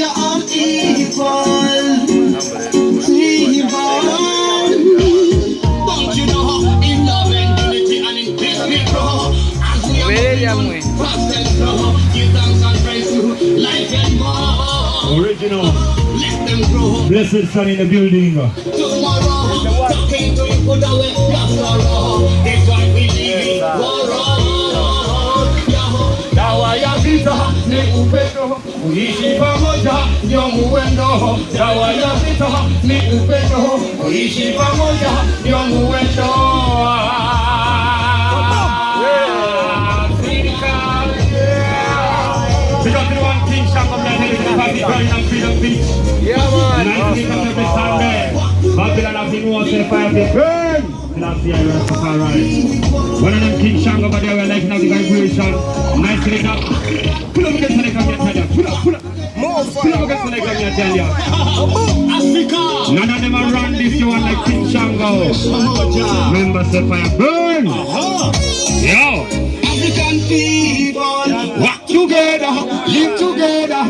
are all equal. Don't you know, in love and unity and in peace we grow. As we are fast and slow, give thanks and praise to life and more. Original. Let them grow. Blessed Son in the building. Tomorrow, talking to you put away your sorrow. It's why we live in war. Dawa ya vita ni upendo, kuishi pamoja ndio muwendo. Dawa ya vita ni upendo, kuishi pamoja ndio muwendo. Because the one King Shango Blessed and Freedom Beach. Yeah, man. 19th every Sunday. Babylon of the North and fire the burn. Last year, Rastafari. One of them King Shango, but they were like now the vibration. Nice leg up. Pull up against the leg of your tell you. Pull up. Pull up against the leg of your tell you. Africa. None of them are run this you one like King Shango. Remember, say fire burn. Yo. African people, Work together, live together.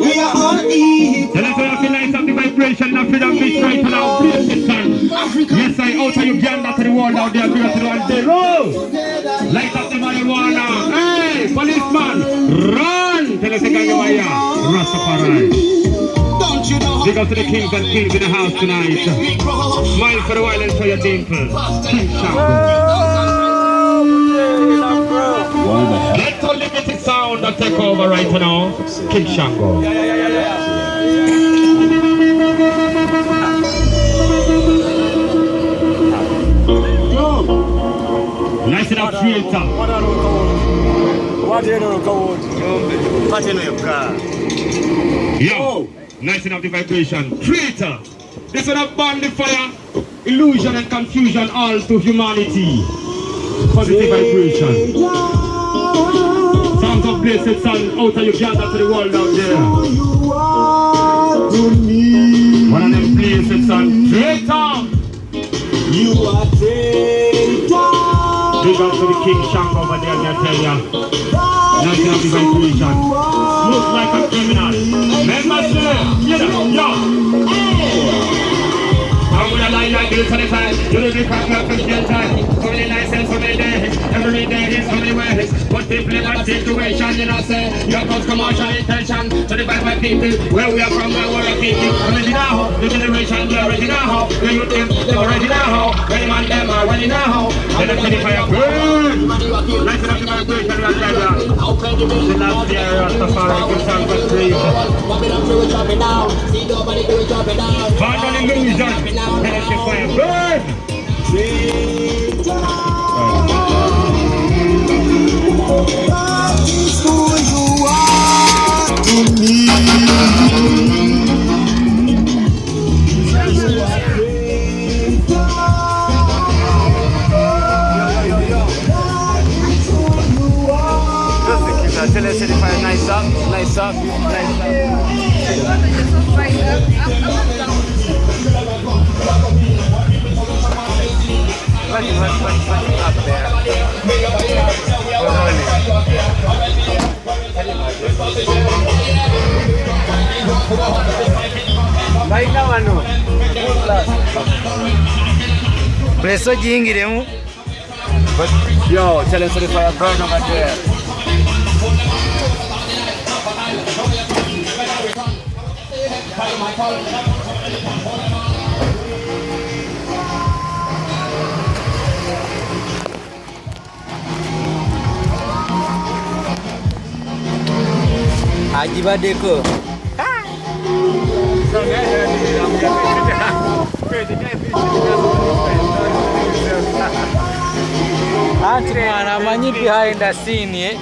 we are all equal. Tell us how you feel like the vibration of freedom beach right now. Please, son. Yes, I out of Uganda to the world out there. Go to the one day. Roll. Light up the marijuana. Hey, policeman, run. Tell us again you are here. Rastafari. Don't you know? Big up to the kings and queens in the house tonight. Smile for a while and show your dimple. King Shango. Let the limited sound that take over right now. King Shango. Nice enough creator. Yo, nice enough the vibration. Creator. This one have burned the fire, illusion and confusion all to humanity. Positive vibration. Sounds of blessed sun out of Uganda to the world out there. One of them blessed sun. Traitor! You are traitor. Big up to the King Shango over there, I tell ya. Nice enough the vibration. Look like a criminal. Remember, sir? Yo! I'm gonna lie like this on the time. You know the crack like Christian time. So many nights and so many days. Every day is so many ways. But they play my situation, you know, say. Your cause commercial intention. To the my people. Where we are from, where we're people. Already now. The generation, they already know. The youth, they already know. Ready man, them already know. Let them finish fire burn. Nice enough the vibration right there. The last year, Rastafari, give thanks for praise. Find an illusion. Finish your fire burn. That is who you are to me. Tell us if I nice up. Up there. Baik naman no. Preso jingire mo. But yo, tell us if I burn over there. Haji Badeko. Anti man, amanyi behind the scene, eh?